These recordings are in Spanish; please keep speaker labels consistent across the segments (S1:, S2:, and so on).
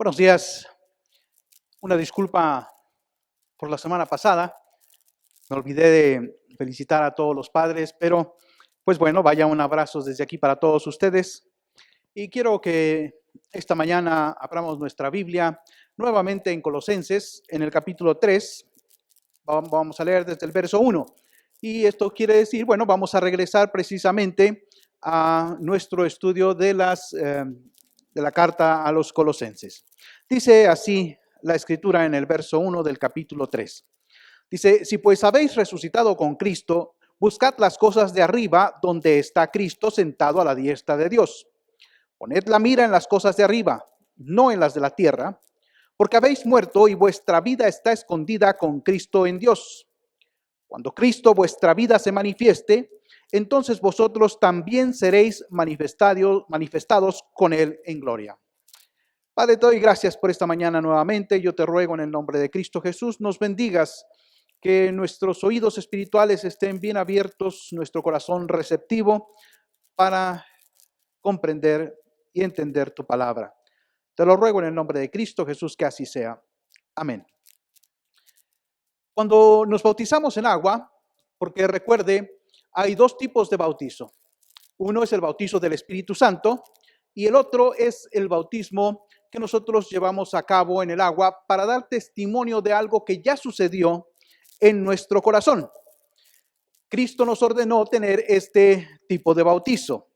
S1: Buenos días. Una disculpa por la semana pasada. Me olvidé de felicitar a todos los padres, pero pues bueno, vaya un abrazo desde aquí para todos ustedes. Y quiero que esta mañana abramos nuestra Biblia nuevamente en Colosenses, en el capítulo 3. Vamos a leer desde el verso 1. Y esto quiere decir, bueno, vamos a regresar precisamente a nuestro estudio de la carta a los Colosenses. Dice así la escritura en el verso 1 del capítulo 3. Dice, si pues habéis resucitado con Cristo, buscad las cosas de arriba, donde está Cristo sentado a la diestra de Dios. Poned la mira en las cosas de arriba, no en las de la tierra, porque habéis muerto y vuestra vida está escondida con Cristo en Dios. Cuando Cristo vuestra vida se manifieste, entonces vosotros también seréis manifestados con Él en gloria. Padre, te doy gracias por esta mañana nuevamente. Yo te ruego en el nombre de Cristo Jesús, nos bendigas, que nuestros oídos espirituales estén bien abiertos, nuestro corazón receptivo para comprender y entender tu palabra. Te lo ruego en el nombre de Cristo Jesús, que así sea. Amén. Cuando nos bautizamos en agua, porque recuerde, hay dos tipos de bautizo. Uno es el bautizo del Espíritu Santo y el otro es el bautismo que nosotros llevamos a cabo en el agua para dar testimonio de algo que ya sucedió en nuestro corazón. Cristo nos ordenó tener este tipo de bautizo,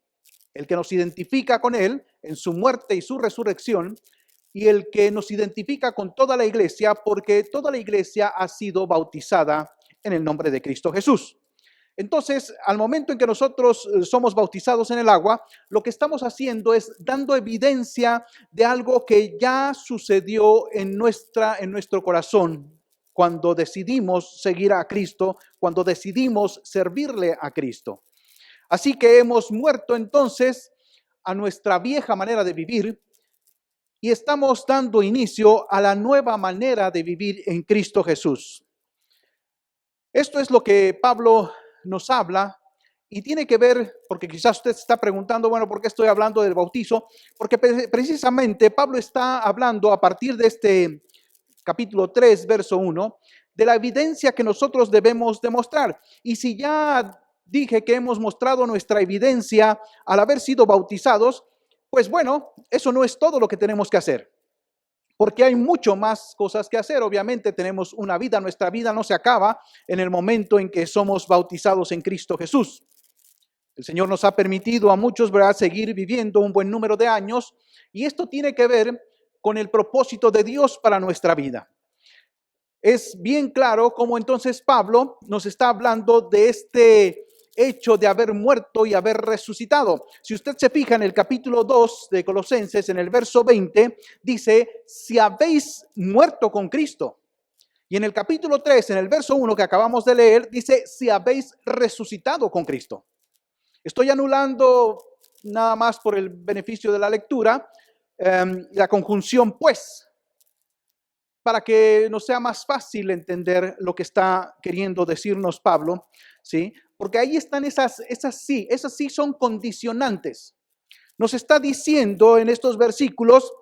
S1: el que nos identifica con Él en su muerte y su resurrección, y el que nos identifica con toda la iglesia, porque toda la iglesia ha sido bautizada en el nombre de Cristo Jesús. Entonces, al momento en que nosotros somos bautizados en el agua, lo que estamos haciendo es dando evidencia de algo que ya sucedió en nuestro corazón, cuando decidimos seguir a Cristo, cuando decidimos servirle a Cristo. Así que hemos muerto entonces a nuestra vieja manera de vivir y estamos dando inicio a la nueva manera de vivir en Cristo Jesús. Esto es lo que Pablo nos habla y tiene que ver, porque quizás usted se está preguntando, bueno, ¿por qué estoy hablando del bautizo? Porque precisamente Pablo está hablando a partir de este capítulo 3, verso 1, de la evidencia que nosotros debemos demostrar. Y si ya dije que hemos mostrado nuestra evidencia al haber sido bautizados, pues bueno, eso no es todo lo que tenemos que hacer. Porque hay mucho más cosas que hacer. Obviamente tenemos una vida, nuestra vida no se acaba en el momento en que somos bautizados en Cristo Jesús. El Señor nos ha permitido a muchos, ¿verdad?, seguir viviendo un buen número de años, y esto tiene que ver con el propósito de Dios para nuestra vida. Es bien claro cómo entonces Pablo nos está hablando de este hecho de haber muerto y haber resucitado. Si usted se fija en el capítulo 2 de Colosenses, en el verso 20, dice, si habéis muerto con Cristo. Y en el capítulo 3, en el verso 1 que acabamos de leer, dice, si habéis resucitado con Cristo. Estoy anulando nada más por el beneficio de la lectura, la conjunción pues, para que nos sea más fácil entender lo que está queriendo decirnos Pablo, ¿sí? Porque ahí están esas sí son condicionantes. Nos está diciendo en estos versículos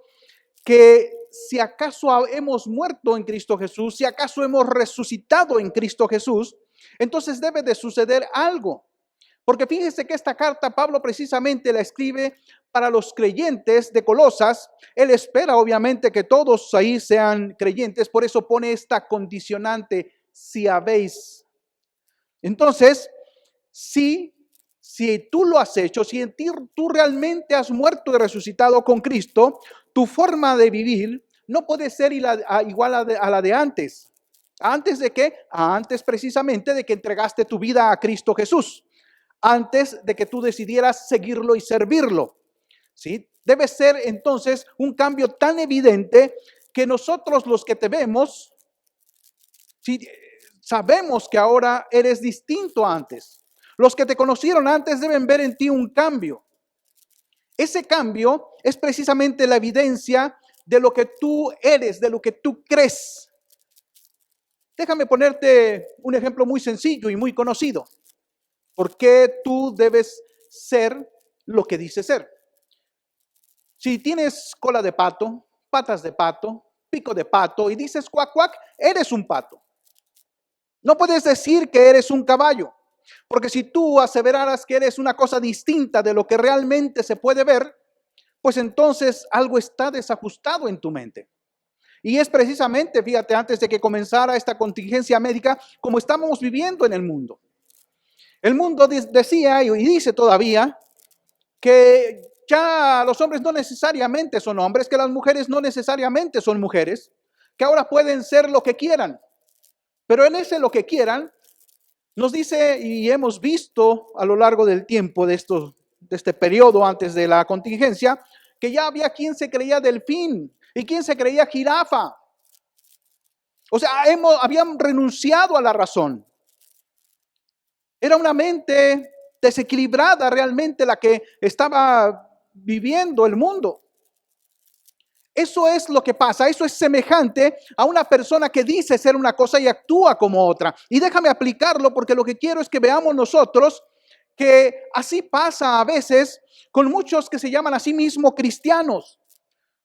S1: que si acaso hemos muerto en Cristo Jesús, si acaso hemos resucitado en Cristo Jesús, entonces debe de suceder algo. Porque fíjese que esta carta Pablo precisamente la escribe para los creyentes de Colosas. Él espera obviamente que todos ahí sean creyentes, por eso pone esta condicionante, si habéis. Entonces, si tú lo has hecho, si en ti tú realmente has muerto y resucitado con Cristo, tu forma de vivir no puede ser igual a la de antes. ¿Antes de qué? Antes precisamente de que entregaste tu vida a Cristo Jesús. Antes de que tú decidieras seguirlo y servirlo, ¿sí? Debe ser entonces un cambio tan evidente que nosotros los que te vemos, ¿sí?, sabemos que ahora eres distinto a antes. Los que te conocieron antes deben ver en ti un cambio. Ese cambio es precisamente la evidencia de lo que tú eres, de lo que tú crees. Déjame ponerte un ejemplo muy sencillo y muy conocido. ¿Por qué tú debes ser lo que dices ser? Si tienes cola de pato, patas de pato, pico de pato, y dices cuac, cuac, eres un pato. No puedes decir que eres un caballo, porque si tú aseveraras que eres una cosa distinta de lo que realmente se puede ver, pues entonces algo está desajustado en tu mente. Y es precisamente, fíjate, antes de que comenzara esta contingencia médica, como estamos viviendo en el mundo. El mundo decía y dice todavía que ya los hombres no necesariamente son hombres, que las mujeres no necesariamente son mujeres, que ahora pueden ser lo que quieran. Pero en ese lo que quieran, nos dice, y hemos visto a lo largo del tiempo de este periodo antes de la contingencia, que ya había quien se creía delfín y quien se creía jirafa. O sea, habían renunciado a la razón. Era una mente desequilibrada realmente la que estaba viviendo el mundo. Eso es lo que pasa, eso es semejante a una persona que dice ser una cosa y actúa como otra. Y déjame aplicarlo porque lo que quiero es que veamos nosotros que así pasa a veces con muchos que se llaman a sí mismos cristianos,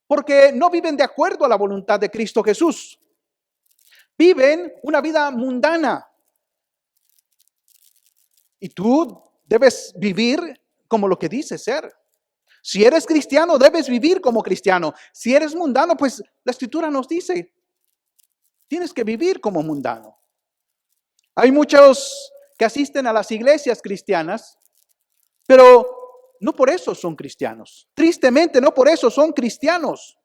S1: porque no viven de acuerdo a la voluntad de Cristo Jesús. Viven una vida mundana. Y tú debes vivir como lo que dices ser. Si eres cristiano, debes vivir como cristiano. Si eres mundano, pues la Escritura nos dice, tienes que vivir como mundano. Hay muchos que asisten a las iglesias cristianas, pero no por eso son cristianos. Tristemente, no por eso son cristianos.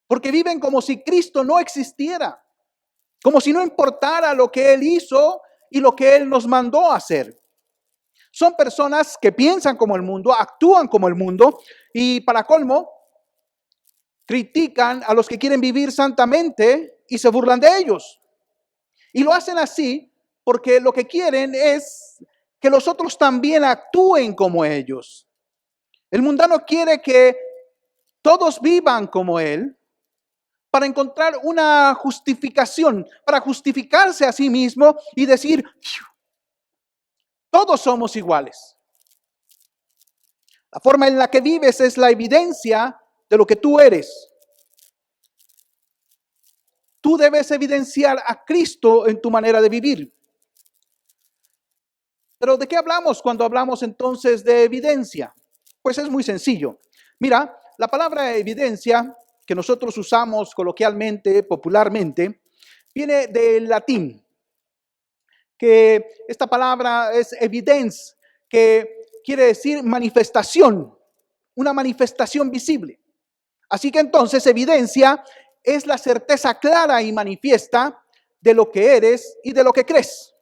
S1: Porque viven como si Cristo no existiera. Como si no importara lo que Él hizo y lo que Él nos mandó a hacer. Son personas que piensan como el mundo, actúan como el mundo y para colmo, critican a los que quieren vivir santamente y se burlan de ellos. Y lo hacen así porque lo que quieren es que los otros también actúen como ellos. El mundano quiere que todos vivan como él para encontrar una justificación, para justificarse a sí mismo y decir, todos somos iguales. La forma en la que vives es la evidencia de lo que tú eres. Tú debes evidenciar a Cristo en tu manera de vivir. Pero ¿de qué hablamos cuando hablamos entonces de evidencia? Pues es muy sencillo. Mira, la palabra evidencia que nosotros usamos coloquialmente, popularmente, viene del latín, que esta palabra es evidence, que quiere decir manifestación, una manifestación visible. Así que entonces evidencia es la certeza clara y manifiesta de lo que eres y de lo que crees.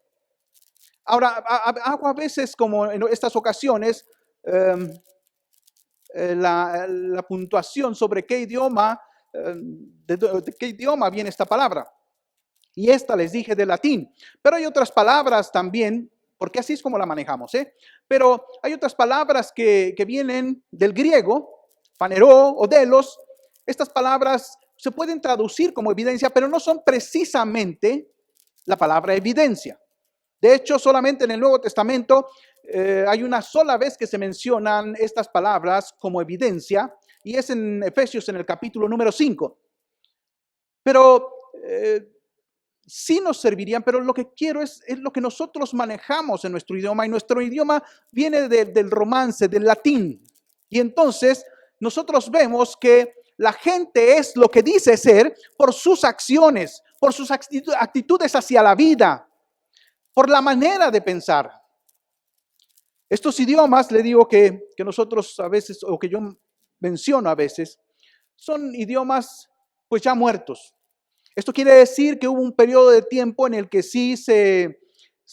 S1: Ahora, hago a veces, como en estas ocasiones, la puntuación sobre qué idioma, de qué idioma viene esta palabra. Y esta les dije de latín, pero hay otras palabras también, porque así es como la manejamos, ¿eh? Pero hay otras palabras que vienen del griego, faneró o delos. Estas palabras se pueden traducir como evidencia, pero no son precisamente la palabra evidencia. De hecho, solamente en el Nuevo Testamento hay una sola vez que se mencionan estas palabras como evidencia, y es en Efesios en el capítulo número 5. Pero sí nos servirían, pero lo que quiero es lo que nosotros manejamos en nuestro idioma, y nuestro idioma viene del romance, del latín. Y entonces nosotros vemos que la gente es lo que dice ser por sus acciones, por sus actitudes hacia la vida, por la manera de pensar. Estos idiomas, le digo que nosotros a veces, o que yo menciono a veces, son idiomas pues ya muertos. Esto quiere decir que hubo un periodo de tiempo en el que sí se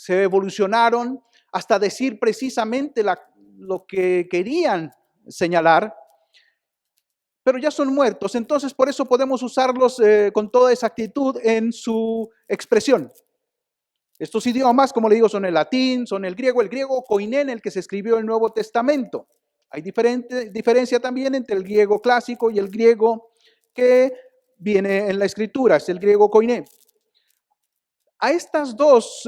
S1: evolucionaron hasta decir precisamente lo que querían señalar, pero ya son muertos. Entonces, por eso podemos usarlos con toda exactitud en su expresión. Estos idiomas, como le digo, son el latín, son el griego koiné, en el que se escribió el Nuevo Testamento. Hay diferencia también entre el griego clásico y el griego que viene en la Escritura, es el griego koiné. A estas dos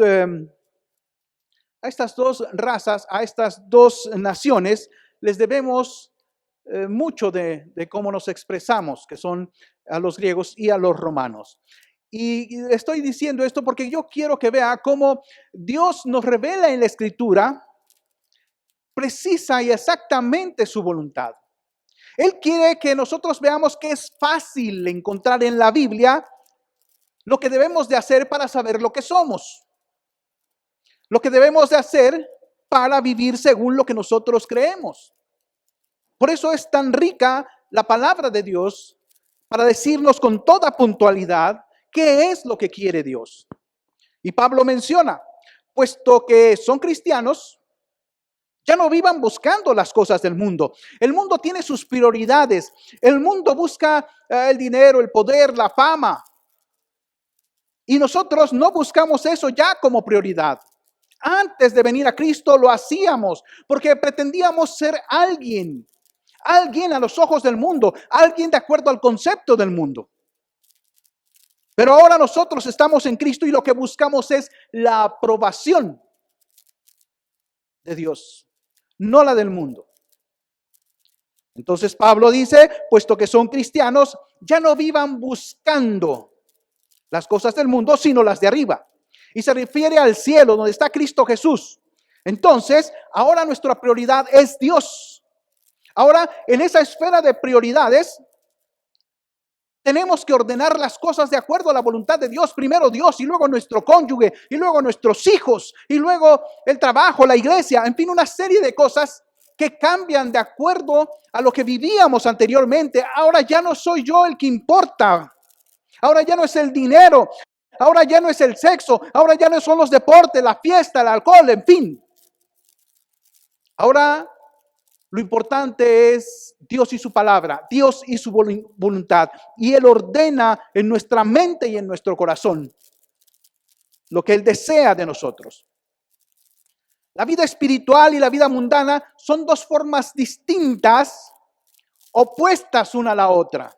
S1: razas, a estas dos naciones, les debemos mucho de cómo nos expresamos, que son a los griegos y a los romanos. Y estoy diciendo esto porque yo quiero que vea cómo Dios nos revela en la Escritura precisa y exactamente su voluntad. Él quiere que nosotros veamos que es fácil encontrar en la Biblia lo que debemos de hacer para saber lo que somos. Lo que debemos de hacer para vivir según lo que nosotros creemos. Por eso es tan rica la palabra de Dios para decirnos con toda puntualidad qué es lo que quiere Dios. Y Pablo menciona, puesto que son cristianos, ya no vivan buscando las cosas del mundo. El mundo tiene sus prioridades. El mundo busca el dinero, el poder, la fama. Y nosotros no buscamos eso ya como prioridad. Antes de venir a Cristo lo hacíamos porque pretendíamos ser alguien a los ojos del mundo, alguien de acuerdo al concepto del mundo. Pero ahora nosotros estamos en Cristo y lo que buscamos es la aprobación de Dios, no la del mundo. Entonces Pablo dice, puesto que son cristianos, ya no vivan buscando las cosas del mundo, sino las de arriba. Y se refiere al cielo, donde está Cristo Jesús. Entonces, ahora nuestra prioridad es Dios. Ahora, en esa esfera de prioridades, tenemos que ordenar las cosas de acuerdo a la voluntad de Dios. Primero Dios, y luego nuestro cónyuge, y luego nuestros hijos, y luego el trabajo, la iglesia, en fin, una serie de cosas que cambian de acuerdo a lo que vivíamos anteriormente. Ahora ya no soy yo el que importa. Ahora ya no es el dinero. Ahora ya no es el sexo. Ahora ya no son los deportes, la fiesta, el alcohol, en fin. Ahora lo importante es Dios y su palabra, Dios y su voluntad. Y Él ordena en nuestra mente y en nuestro corazón lo que Él desea de nosotros. La vida espiritual y la vida mundana son dos formas distintas, opuestas una a la otra.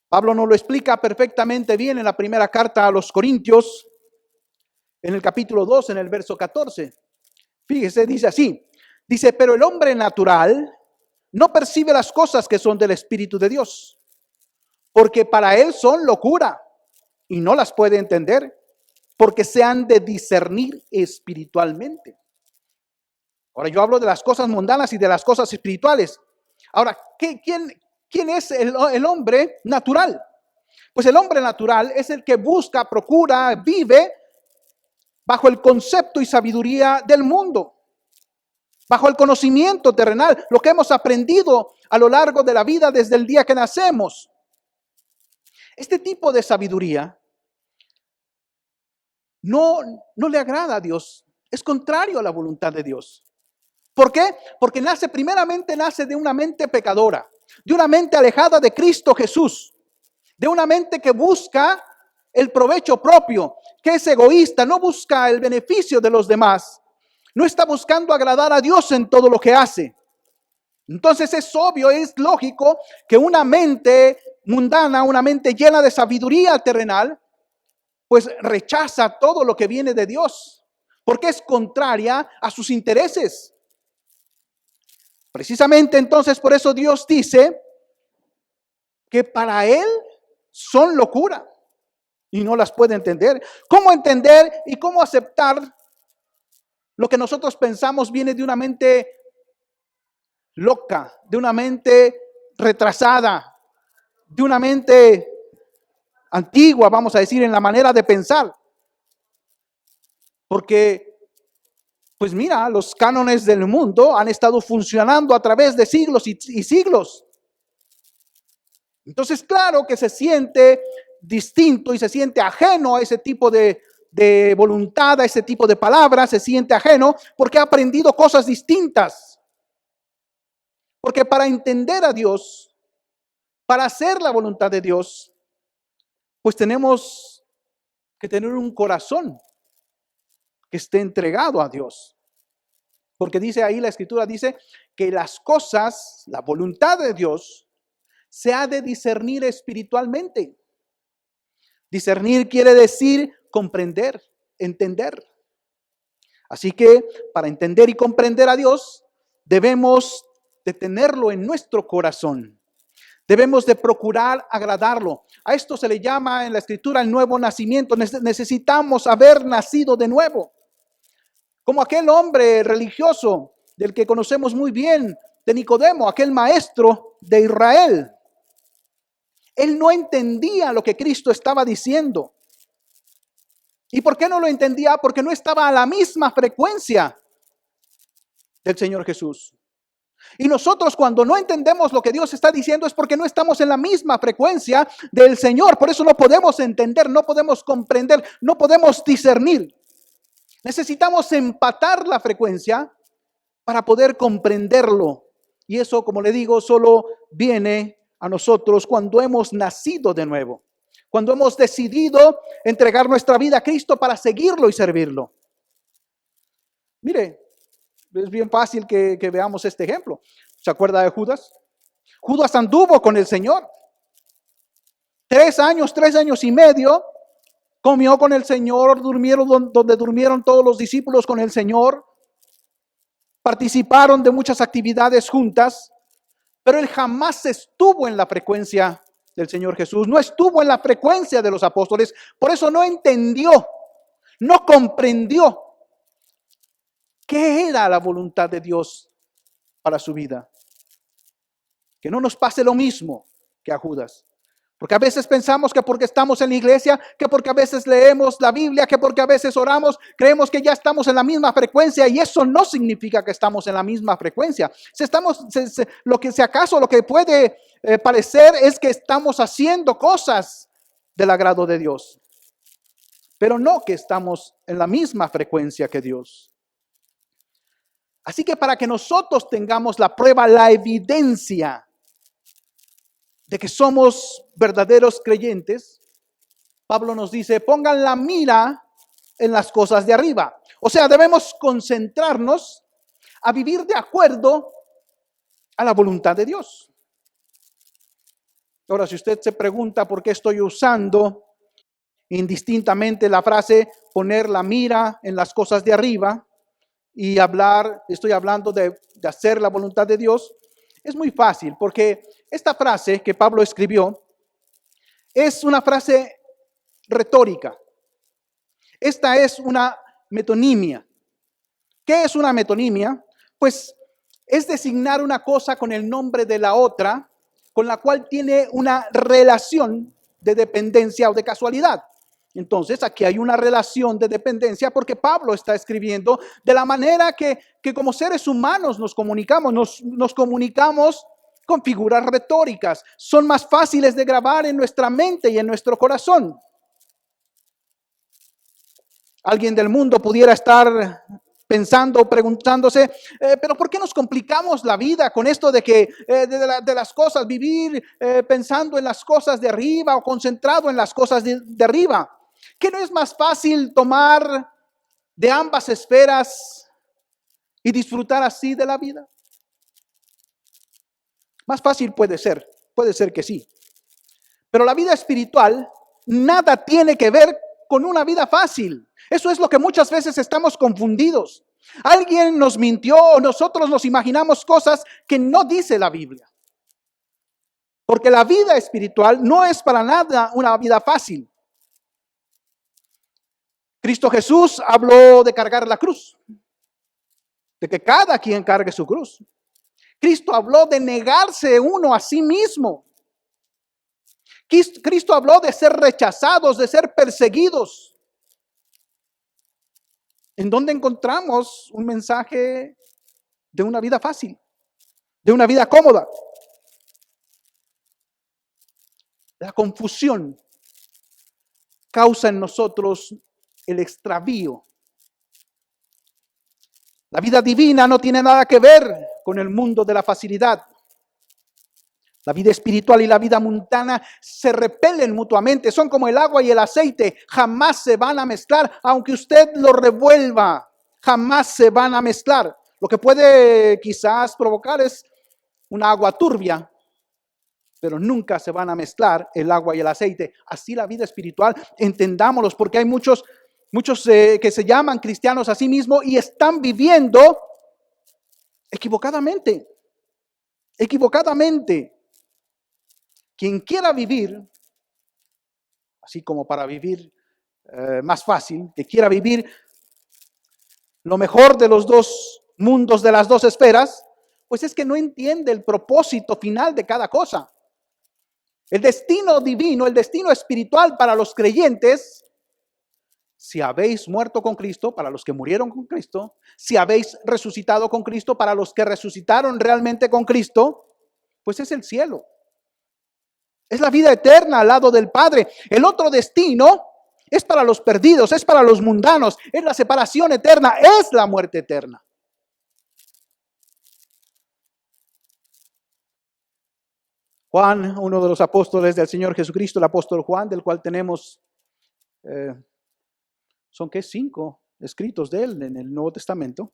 S1: Pablo nos lo explica perfectamente bien en la primera carta a los Corintios, en el capítulo 2, en el verso 14. Fíjese, dice así, dice, pero el hombre natural no percibe las cosas que son del Espíritu de Dios, porque para él son locura y no las puede entender, porque se han de discernir espiritualmente. Ahora yo hablo de las cosas mundanas y de las cosas espirituales. Ahora, ¿quién es el hombre natural? Pues el hombre natural es el que busca, procura, vive bajo el concepto y sabiduría del mundo, bajo el conocimiento terrenal, lo que hemos aprendido a lo largo de la vida desde el día que nacemos. Este tipo de sabiduría no le agrada a Dios, es contrario a la voluntad de Dios. ¿Por qué? Porque primeramente nace de una mente pecadora, de una mente alejada de Cristo Jesús, de una mente que busca el provecho propio, que es egoísta, no busca el beneficio de los demás, no está buscando agradar a Dios en todo lo que hace. Entonces es obvio, es lógico que una mente mundana, una mente llena de sabiduría terrenal, pues rechaza todo lo que viene de Dios, porque es contraria a sus intereses. Precisamente entonces por eso Dios dice que para Él son locura y no las puede entender. ¿Cómo entender y cómo aceptar lo que nosotros pensamos viene de una mente loca, de una mente retrasada, de una mente antigua, vamos a decir, en la manera de pensar? Porque, pues mira, los cánones del mundo han estado funcionando a través de siglos y siglos. Entonces, claro que se siente distinto y se siente ajeno a ese tipo de voluntad, a ese tipo de palabras, se siente ajeno porque ha aprendido cosas distintas. Porque para entender a Dios, para hacer la voluntad de Dios, pues tenemos que tener un corazón que esté entregado a Dios. Porque dice ahí, la Escritura dice que las cosas, la voluntad de Dios, se ha de discernir espiritualmente. Discernir quiere decir comprender, entender. Así que para entender y comprender a Dios, debemos de tenerlo en nuestro corazón. Debemos de procurar agradarlo. A esto se le llama en la Escritura el nuevo nacimiento. Necesitamos haber nacido de nuevo. Como aquel hombre religioso del que conocemos muy bien, de Nicodemo, aquel maestro de Israel. Él no entendía lo que Cristo estaba diciendo. ¿Y por qué no lo entendía? Porque no estaba a la misma frecuencia del Señor Jesús. Y nosotros cuando no entendemos lo que Dios está diciendo es porque no estamos en la misma frecuencia del Señor. Por eso no podemos entender, no podemos comprender, no podemos discernir. Necesitamos empatar la frecuencia para poder comprenderlo. Y eso, como le digo, solo viene a nosotros cuando hemos nacido de nuevo. Cuando hemos decidido entregar nuestra vida a Cristo para seguirlo y servirlo. Mire, es bien fácil que veamos este ejemplo. ¿Se acuerda de Judas? Judas anduvo con el Señor. 3 años y medio, comió con el Señor, durmieron donde durmieron todos los discípulos con el Señor. Participaron de muchas actividades juntas, pero él jamás estuvo en la frecuencia del Señor Jesús. No estuvo en la frecuencia de los apóstoles. Por eso no entendió, no comprendió ¿qué era la voluntad de Dios para su vida? Que no nos pase lo mismo que a Judas. Porque a veces pensamos que porque estamos en la iglesia, que porque a veces leemos la Biblia, que porque a veces oramos, creemos que ya estamos en la misma frecuencia y eso no significa que estamos en la misma frecuencia. Lo que puede parecer es que estamos haciendo cosas del agrado de Dios, pero no que estamos en la misma frecuencia que Dios. Así que para que nosotros tengamos la prueba, la evidencia de que somos verdaderos creyentes, Pablo nos dice, pongan la mira en las cosas de arriba. O sea, debemos concentrarnos a vivir de acuerdo a la voluntad de Dios. Ahora, si usted se pregunta por qué estoy usando indistintamente la frase poner la mira en las cosas de arriba, y estoy hablando de hacer la voluntad de Dios, es muy fácil, porque esta frase que Pablo escribió es una frase retórica. Esta es una metonimia. ¿Qué es una metonimia? Pues es designar una cosa con el nombre de la otra, con la cual tiene una relación de dependencia o de casualidad. Entonces, aquí hay una relación de dependencia porque Pablo está escribiendo de la manera que como seres humanos nos comunicamos. Nos comunicamos con figuras retóricas. Son más fáciles de grabar en nuestra mente y en nuestro corazón. Alguien del mundo pudiera estar pensando, preguntándose, pero ¿por qué nos complicamos la vida con esto de que de las cosas, vivir pensando en las cosas de arriba o concentrado en las cosas de arriba? ¿Qué no es más fácil tomar de ambas esferas y disfrutar así de la vida? Más fácil puede ser que sí. Pero la vida espiritual nada tiene que ver con una vida fácil. Eso es lo que muchas veces estamos confundidos. Alguien nos mintió o nosotros nos imaginamos cosas que no dice la Biblia. Porque la vida espiritual no es para nada una vida fácil. Cristo Jesús habló de cargar la cruz, de que cada quien cargue su cruz. Cristo habló de negarse uno a sí mismo. Cristo habló de ser rechazados, de ser perseguidos. ¿En dónde encontramos un mensaje de una vida fácil, de una vida cómoda? La confusión causa en nosotros el extravío. La vida divina no tiene nada que ver con el mundo de la facilidad. La vida espiritual y la vida mundana se repelen mutuamente. Son como el agua y el aceite. Jamás se van a mezclar, aunque usted lo revuelva. Jamás se van a mezclar. Lo que puede quizás provocar es una agua turbia, pero nunca se van a mezclar el agua y el aceite. Así la vida espiritual, entendámoslos, porque hay muchos que se llaman cristianos a sí mismos y están viviendo Equivocadamente, equivocadamente. Quien quiera vivir, así como para vivir más fácil, que quiera vivir lo mejor de los dos mundos, de las dos esferas, pues es que no entiende el propósito final de cada cosa. El destino divino, el destino espiritual para los creyentes, si habéis muerto con Cristo, para los que murieron con Cristo, si habéis resucitado con Cristo, para los que resucitaron realmente con Cristo, pues es el cielo. Es la vida eterna al lado del Padre. El otro destino es para los perdidos, es para los mundanos, es la separación eterna, es la muerte eterna. Juan, uno de los apóstoles del Señor Jesucristo, el apóstol Juan, del cual tenemos, son ¿qué? 5 escritos de él en el Nuevo Testamento.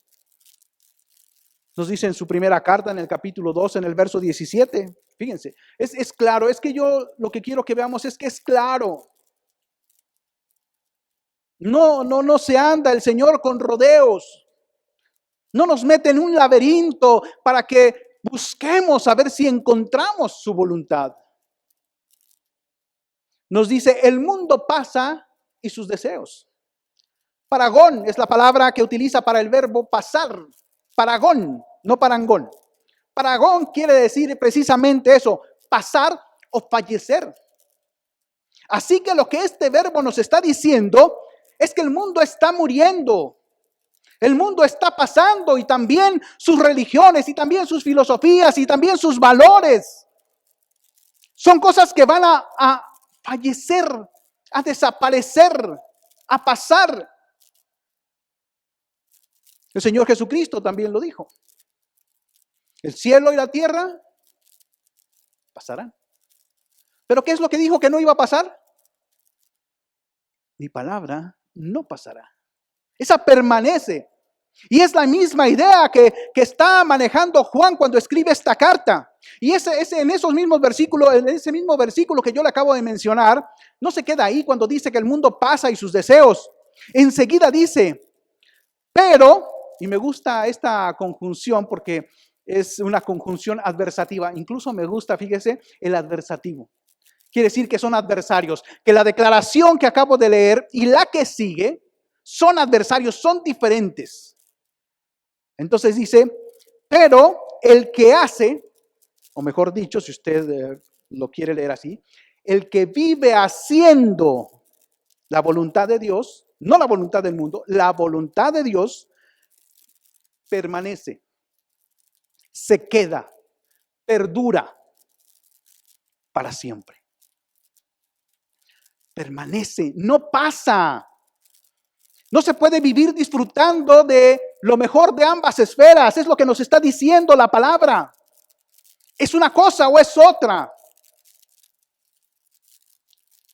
S1: Nos dice en su primera carta, en el capítulo 2, en el verso 17, fíjense, es claro, es que yo lo que quiero que veamos es que es claro. No se anda el Señor con rodeos. No nos mete en un laberinto para que busquemos a ver si encontramos su voluntad. Nos dice, el mundo pasa y sus deseos. Paragón es la palabra que utiliza para el verbo pasar. Paragón, no parangón. Paragón quiere decir precisamente eso, pasar o fallecer. Así que lo que este verbo nos está diciendo es que el mundo está muriendo. El mundo está pasando y también sus religiones y también sus filosofías y también sus valores. Son cosas que van a fallecer, a desaparecer, a pasar. El Señor Jesucristo también lo dijo. El cielo y la tierra pasarán. ¿Pero qué es lo que dijo que no iba a pasar? Mi palabra no pasará. Esa permanece. Y es la misma idea que está manejando Juan cuando escribe esta carta. Y en esos mismos versículos, en ese mismo versículo que yo le acabo de mencionar, no se queda ahí cuando dice que el mundo pasa y sus deseos. Enseguida dice, pero, y me gusta esta conjunción porque es una conjunción adversativa. Incluso me gusta, fíjese, el adversativo. Quiere decir que son adversarios, que la declaración que acabo de leer y la que sigue son adversarios, son diferentes. Entonces dice, pero el que hace, o mejor dicho, si usted lo quiere leer así, el que vive haciendo la voluntad de Dios, no la voluntad del mundo, la voluntad de Dios, permanece, se queda, perdura para siempre. Permanece, no pasa. No se puede vivir disfrutando de lo mejor de ambas esferas. Es lo que nos está diciendo la palabra. ¿Es una cosa o es otra?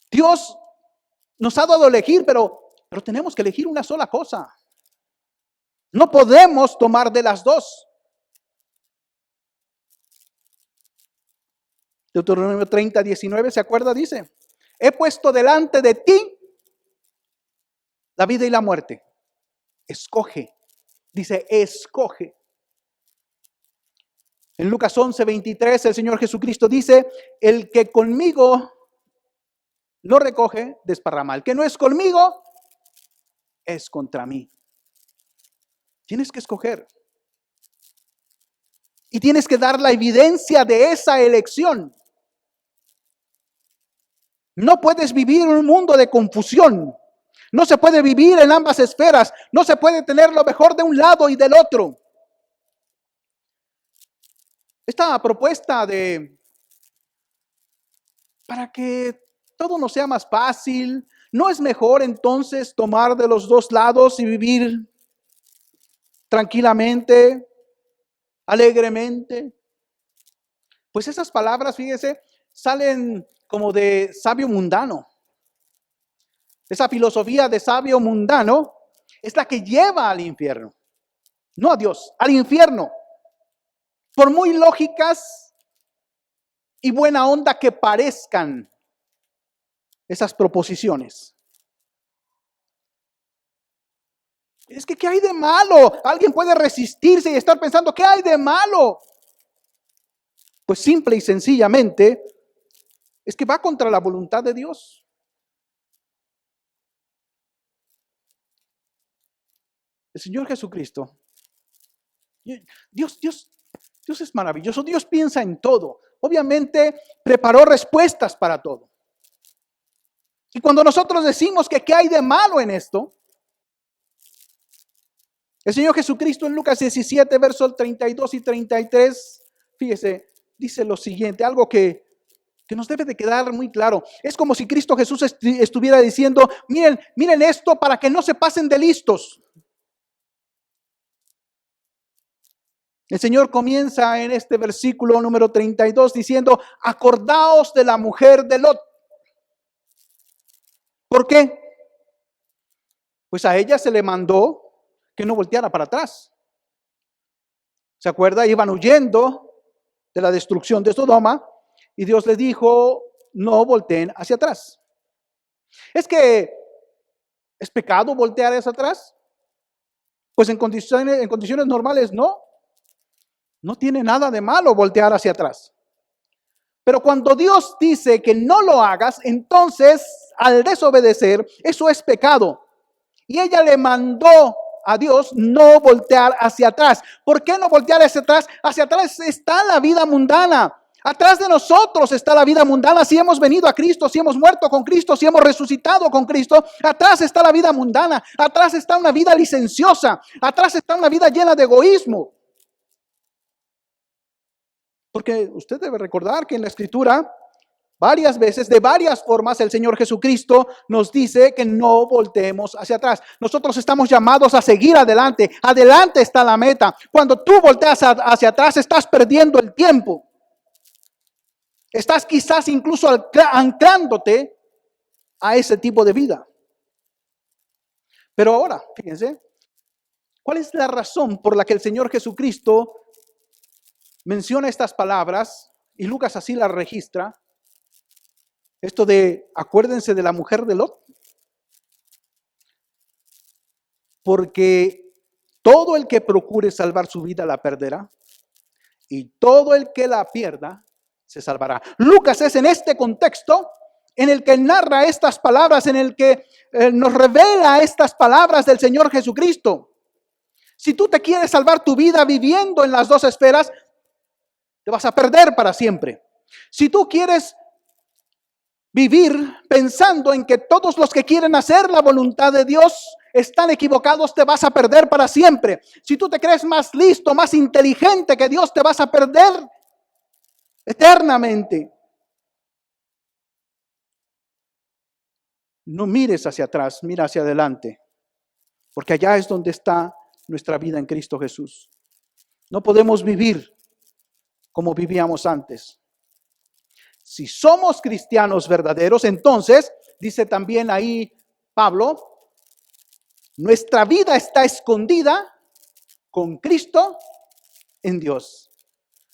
S1: Dios nos ha dado a elegir, pero tenemos que elegir una sola cosa. No podemos tomar de las dos. Deuteronomio 30, 19, ¿se acuerda? Dice, he puesto delante de ti la vida y la muerte. Escoge. Dice, escoge. En Lucas 11, 23, el Señor Jesucristo dice, el que conmigo no recoge, desparrama. El que no es conmigo, es contra mí. Tienes que escoger. Y tienes que dar la evidencia de esa elección. No puedes vivir en un mundo de confusión. No se puede vivir en ambas esferas. No se puede tener lo mejor de un lado y del otro. Esta propuesta para que todo nos sea más fácil, ¿no es mejor entonces tomar de los dos lados y vivir tranquilamente, alegremente? Pues esas palabras, fíjese, salen como de sabio mundano. Esa filosofía de sabio mundano es la que lleva al infierno. No a Dios, al infierno. Por muy lógicas y buena onda que parezcan esas proposiciones. Es que, ¿qué hay de malo? Alguien puede resistirse y estar pensando, ¿qué hay de malo? Pues simple y sencillamente es que va contra la voluntad de Dios. El Señor Jesucristo. Dios es maravilloso. Dios piensa en todo. Obviamente preparó respuestas para todo. Y cuando nosotros decimos que qué hay de malo en esto, el Señor Jesucristo en Lucas 17, versos 32 y 33, fíjese, dice lo siguiente, algo que nos debe de quedar muy claro. Es como si Cristo Jesús estuviera diciendo, miren esto para que no se pasen de listos. El Señor comienza en este versículo número 32 diciendo, acordaos de la mujer de Lot. ¿Por qué? Pues a ella se le mandó que no volteara para atrás. ¿Se acuerda? Iban huyendo de la destrucción de Sodoma y Dios les dijo, no volteen hacia atrás. ¿Es que es pecado voltear hacia atrás? Pues en condiciones normales no. No tiene nada de malo voltear hacia atrás. Pero cuando Dios dice que no lo hagas, entonces al desobedecer, eso es pecado. Y ella le mandó a Dios no voltear hacia atrás. ¿Por qué no voltear hacia atrás? Hacia atrás está la vida mundana. Atrás de nosotros está la vida mundana. Si hemos venido a Cristo, si hemos muerto con Cristo, si hemos resucitado con Cristo, atrás está la vida mundana. Atrás está una vida licenciosa. Atrás está una vida llena de egoísmo. Porque usted debe recordar que en la Escritura, varias veces, de varias formas, el Señor Jesucristo nos dice que no volteemos hacia atrás. Nosotros estamos llamados a seguir adelante. Adelante está la meta. Cuando tú volteas hacia atrás, estás perdiendo el tiempo. Estás quizás incluso anclándote a ese tipo de vida. Pero ahora, fíjense, ¿cuál es la razón por la que el Señor Jesucristo menciona estas palabras y Lucas así las registra? Esto de acuérdense de la mujer de Lot. Porque todo el que procure salvar su vida la perderá y todo el que la pierda se salvará. Lucas es en este contexto en el que narra estas palabras, en el que nos revela estas palabras del Señor Jesucristo. Si tú te quieres salvar tu vida viviendo en las dos esferas, te vas a perder para siempre. Si tú quieres vivir pensando en que todos los que quieren hacer la voluntad de Dios están equivocados, te vas a perder para siempre. Si tú te crees más listo, más inteligente que Dios, te vas a perder eternamente. No mires hacia atrás, mira hacia adelante, porque allá es donde está nuestra vida en Cristo Jesús. No podemos vivir como vivíamos antes. Si somos cristianos verdaderos, entonces, dice también ahí Pablo, nuestra vida está escondida con Cristo en Dios.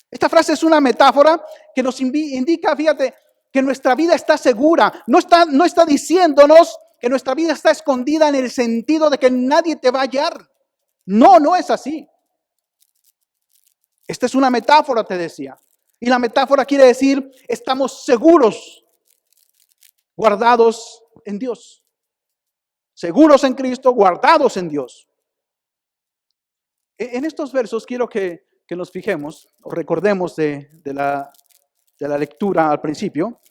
S1: Esta frase es una metáfora que nos indica, fíjate, que nuestra vida está segura. No está diciéndonos que nuestra vida está escondida en el sentido de que nadie te va a hallar. No es así. Esta es una metáfora, te decía. Y la metáfora quiere decir, estamos seguros, guardados en Dios. Seguros en Cristo, guardados en Dios. En estos versos quiero que nos fijemos o recordemos de la lectura al principio.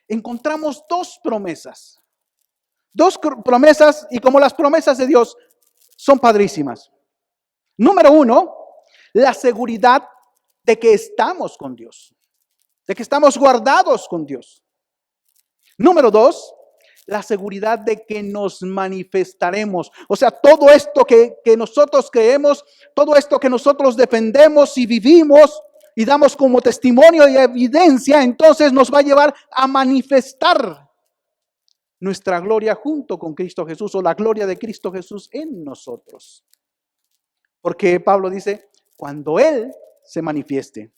S1: Encontramos dos promesas. Dos promesas, y como las promesas de Dios son padrísimas. Número uno, la seguridad de que estamos con Dios, de que estamos guardados con Dios. Número dos, la seguridad de que nos manifestaremos. O sea, todo esto que nosotros creemos, todo esto que nosotros defendemos y vivimos y damos como testimonio y evidencia, entonces nos va a llevar a manifestar nuestra gloria junto con Cristo Jesús, o la gloria de Cristo Jesús en nosotros. Porque Pablo dice, cuando Él se manifieste.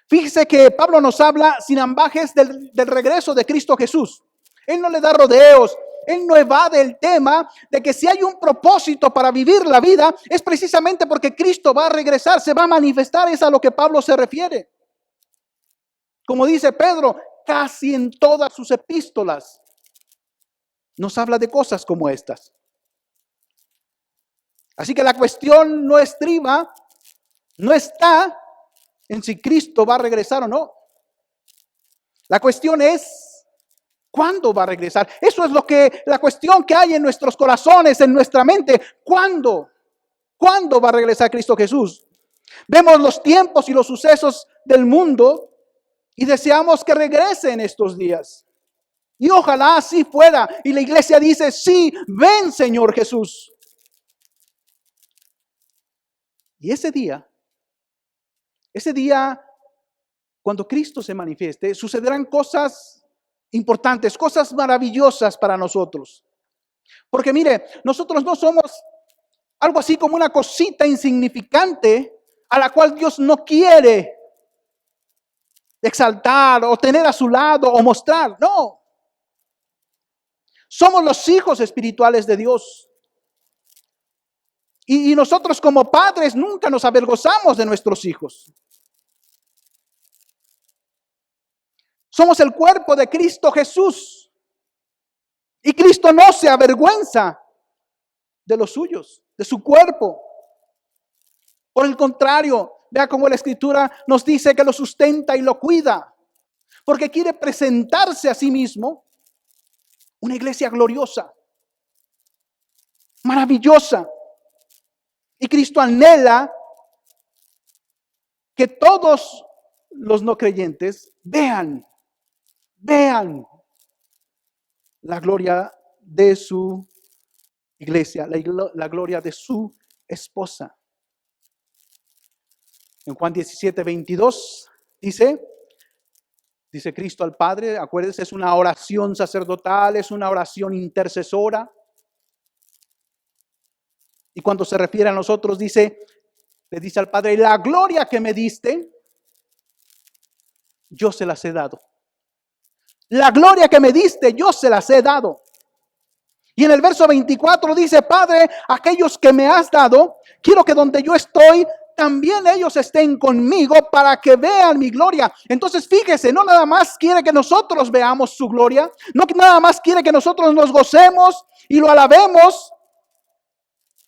S1: Fíjese que Pablo nos habla sin ambajes del regreso de Cristo Jesús. Él no le da rodeos. Él no evade el tema de que si hay un propósito para vivir la vida, es precisamente porque Cristo va a regresar, se va a manifestar. Es a lo que Pablo se refiere. Como dice Pedro, casi en todas sus epístolas nos habla de cosas como estas. Así que la cuestión no estriba, no está en si Cristo va a regresar o no. La cuestión es ¿cuándo va a regresar? Eso es la cuestión que hay en nuestros corazones, en nuestra mente. ¿Cuándo? ¿Cuándo va a regresar Cristo Jesús? Vemos los tiempos y los sucesos del mundo y deseamos que regrese en estos días. Y ojalá así fuera. Y la iglesia dice, sí, ven Señor Jesús. Y ese día, cuando Cristo se manifieste, sucederán cosas importantes, cosas maravillosas para nosotros. Porque mire, nosotros no somos algo así como una cosita insignificante a la cual Dios no quiere exaltar o tener a su lado o mostrar. No. Somos los hijos espirituales de Dios. Y nosotros como padres nunca nos avergonzamos de nuestros hijos. Somos el cuerpo de Cristo Jesús. Y Cristo no se avergüenza de los suyos, de su cuerpo. Por el contrario, vea cómo la Escritura nos dice que lo sustenta y lo cuida. Porque quiere presentarse a sí mismo una iglesia gloriosa, maravillosa. Y Cristo anhela que todos los no creyentes vean la gloria de su iglesia, la gloria de su esposa. En Juan 17:22 dice Cristo al Padre, acuérdense, es una oración sacerdotal, es una oración intercesora. Y cuando se refiere a nosotros, le dice al Padre, la gloria que me diste, yo se las he dado. La gloria que me diste, yo se las he dado. Y en el verso 24 dice, Padre, aquellos que me has dado, quiero que donde yo estoy, también ellos estén conmigo para que vean mi gloria. Entonces fíjese, no nada más quiere que nosotros veamos su gloria, no nada más quiere que nosotros nos gocemos y lo alabemos,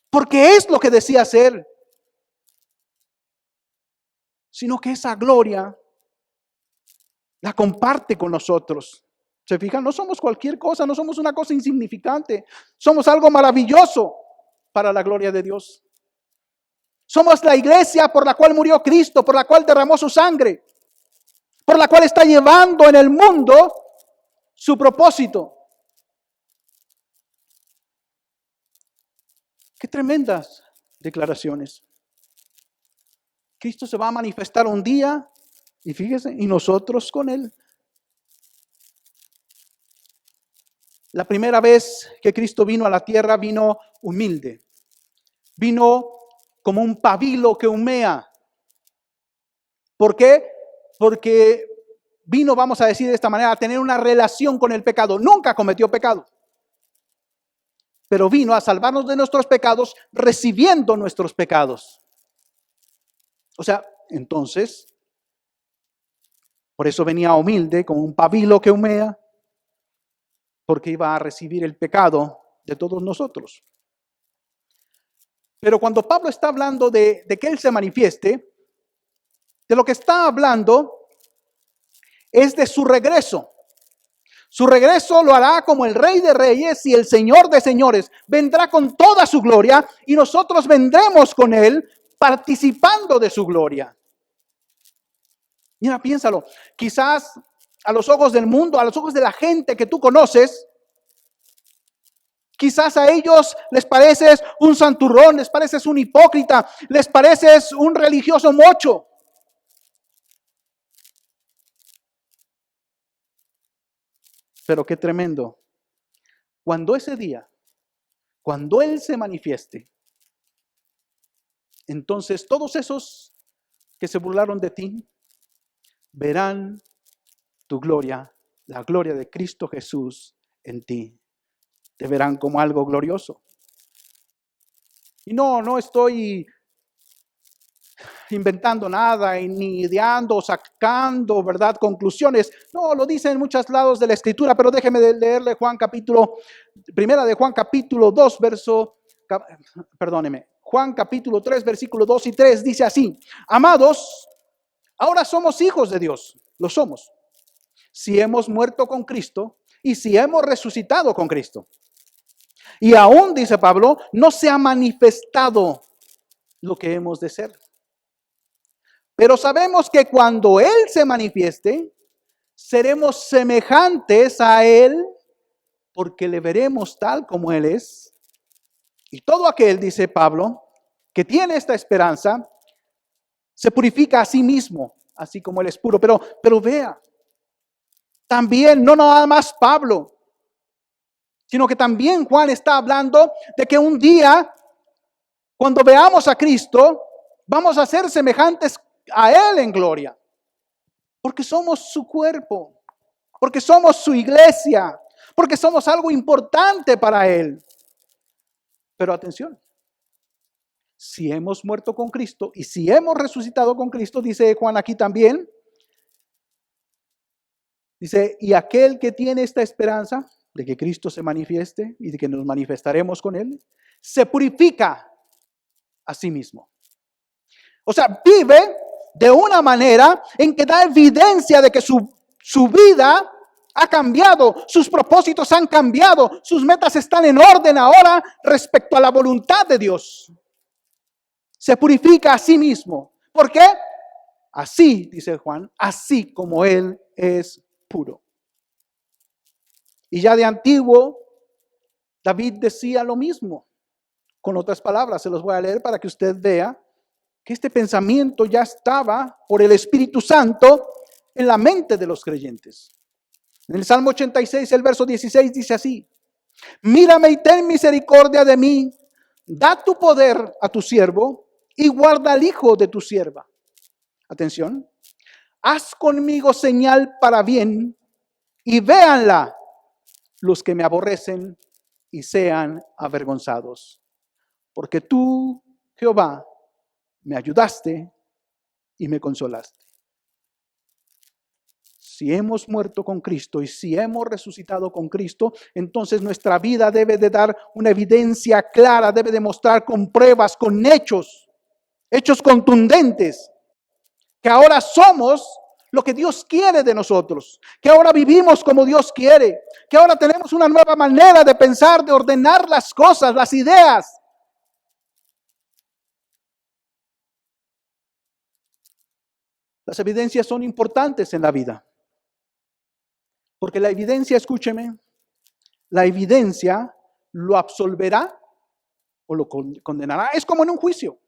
S1: porque es lo que decía hacer, sino que esa gloria la comparte con nosotros. ¿Se fijan? No somos cualquier cosa, no somos una cosa insignificante. Somos algo maravilloso para la gloria de Dios. Somos la iglesia por la cual murió Cristo, por la cual derramó su sangre, por la cual está llevando en el mundo su propósito. Qué tremendas declaraciones. Cristo se va a manifestar un día y fíjese, y nosotros con Él. La primera vez que Cristo vino a la tierra, vino humilde. Vino como un pabilo que humea. ¿Por qué? Porque vino, vamos a decir de esta manera, a tener una relación con el pecado. Nunca cometió pecado. Pero vino a salvarnos de nuestros pecados, recibiendo nuestros pecados. O sea, entonces, por eso venía humilde, como un pabilo que humea, porque iba a recibir el pecado de todos nosotros. Pero cuando Pablo está hablando de que Él se manifieste, de lo que está hablando es de su regreso. Su regreso lo hará como el Rey de Reyes y el Señor de Señores. Vendrá con toda su gloria y nosotros vendremos con Él participando de su gloria. Mira, piénsalo. Quizás a los ojos del mundo, a los ojos de la gente que tú conoces, quizás a ellos les pareces un santurrón, les pareces un hipócrita, les pareces un religioso mocho. Pero qué tremendo. Cuando ese día, cuando Él se manifieste, entonces todos esos que se burlaron de ti, verán tu gloria, la gloria de Cristo Jesús en ti. te verán como algo glorioso. Y no estoy inventando nada y ni ideando, sacando, ¿verdad?, conclusiones. No, lo dice en muchos lados de la Escritura, pero déjeme leerle primera de Juan capítulo 2, Juan capítulo 3, versículo 2 y 3, dice así: amados, ahora somos hijos de Dios, lo somos, si hemos muerto con Cristo y si hemos resucitado con Cristo. Y aún, dice Pablo, no se ha manifestado lo que hemos de ser. Pero sabemos que cuando Él se manifieste, seremos semejantes a Él, porque le veremos tal como Él es. Y todo aquel, dice Pablo, que tiene esta esperanza, se purifica a sí mismo, así como Él es puro. Pero vea, también no nada más Pablo, sino que también Juan está hablando de que un día, cuando veamos a Cristo, vamos a ser semejantes a Él en gloria, porque somos su cuerpo, porque somos su iglesia, porque somos algo importante para Él. Pero atención, si hemos muerto con Cristo y si hemos resucitado con Cristo, dice Juan aquí también, dice, y aquel que tiene esta esperanza de que Cristo se manifieste y de que nos manifestaremos con Él, se purifica a sí mismo. O sea, vive de una manera en que da evidencia de que su vida ha cambiado, sus propósitos han cambiado, sus metas están en orden ahora respecto a la voluntad de Dios. Se purifica a sí mismo. ¿Por qué? Así, dice Juan, así como Él es puro. Y ya de antiguo, David decía lo mismo. Con otras palabras, se los voy a leer para que usted vea que este pensamiento ya estaba por el Espíritu Santo en la mente de los creyentes. En el Salmo 86, el verso 16 dice así: mírame y ten misericordia de mí, da tu poder a tu siervo y guarda al hijo de tu sierva. Atención, haz conmigo señal para bien y véanla los que me aborrecen y sean avergonzados. Porque tú, Jehová, me ayudaste y me consolaste. Si hemos muerto con Cristo y si hemos resucitado con Cristo, entonces nuestra vida debe de dar una evidencia clara, debe de mostrar con pruebas, con hechos contundentes, que ahora somos lo que Dios quiere de nosotros, que ahora vivimos como Dios quiere, que ahora tenemos una nueva manera de pensar, de ordenar las cosas, las ideas. Las evidencias son importantes en la vida. Porque la evidencia, escúcheme, la evidencia lo absolverá o lo condenará. Es como en un juicio.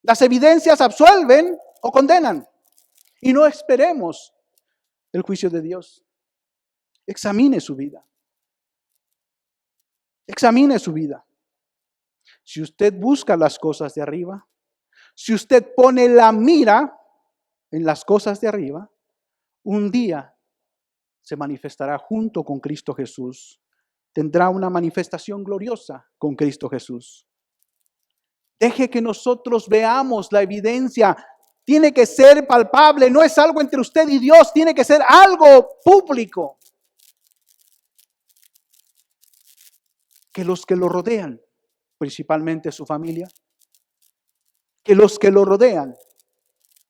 S1: Las evidencias absuelven o condenan. Y no esperemos el juicio de Dios. Examine su vida. Examine su vida. Si usted busca las cosas de arriba, si usted pone la mira en las cosas de arriba, un día se manifestará junto con Cristo Jesús. Tendrá una manifestación gloriosa con Cristo Jesús. Deje que nosotros veamos la evidencia. Tiene que ser palpable, no es algo entre usted y Dios, tiene que ser algo público. Que los que lo rodean, principalmente su familia, que los que lo rodean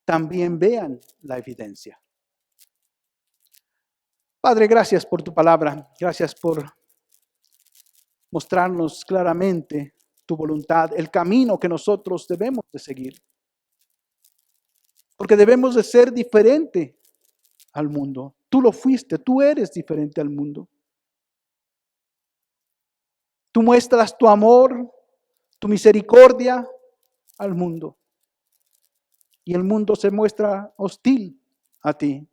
S1: también vean la evidencia. Padre, gracias por tu palabra, gracias por mostrarnos claramente tu voluntad, el camino que nosotros debemos de seguir. Porque debemos de ser diferente al mundo. Tú lo fuiste, tú eres diferente al mundo. Tú muestras tu amor, tu misericordia al mundo. Y el mundo se muestra hostil a ti.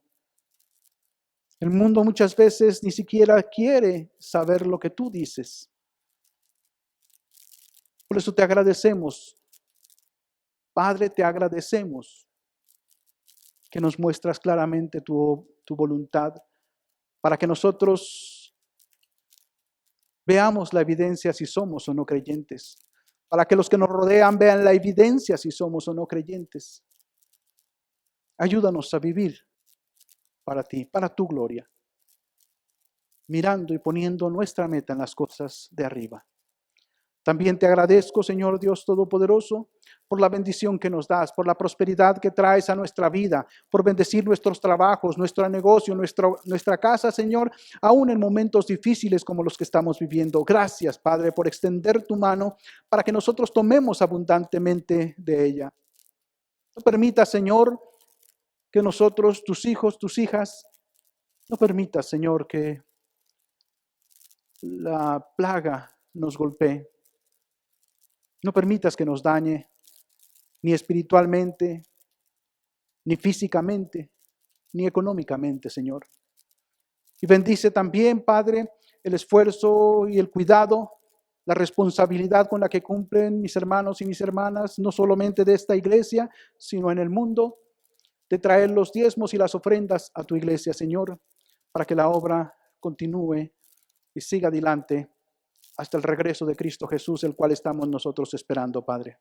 S1: El mundo muchas veces ni siquiera quiere saber lo que tú dices. Por eso te agradecemos. Padre, te agradecemos que nos muestras claramente tu voluntad para que nosotros veamos la evidencia si somos o no creyentes, para que los que nos rodean vean la evidencia si somos o no creyentes. Ayúdanos a vivir para ti, para tu gloria, mirando y poniendo nuestra meta en las cosas de arriba. También te agradezco, Señor Dios Todopoderoso, por la bendición que nos das, por la prosperidad que traes a nuestra vida, por bendecir nuestros trabajos, nuestro negocio, nuestra casa, Señor, aún en momentos difíciles como los que estamos viviendo. Gracias, Padre, por extender tu mano para que nosotros tomemos abundantemente de ella. No permitas, Señor, que nosotros, tus hijos, tus hijas, no permitas, Señor, que la plaga nos golpee. No permitas que nos dañe, ni espiritualmente, ni físicamente, ni económicamente, Señor. Y bendice también, Padre, el esfuerzo y el cuidado, la responsabilidad con la que cumplen mis hermanos y mis hermanas, no solamente de esta iglesia, sino en el mundo, de traer los diezmos y las ofrendas a tu iglesia, Señor, para que la obra continúe y siga adelante hasta el regreso de Cristo Jesús, el cual estamos nosotros esperando, Padre.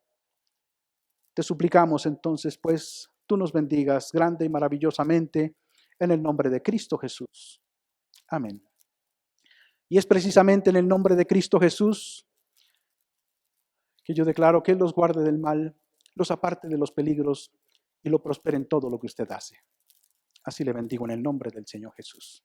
S1: Te suplicamos entonces, pues, tú nos bendigas grande y maravillosamente en el nombre de Cristo Jesús. Amén. Y es precisamente en el nombre de Cristo Jesús que yo declaro que Él los guarde del mal, los aparte de los peligros y lo prospere en todo lo que usted hace. Así le bendigo en el nombre del Señor Jesús.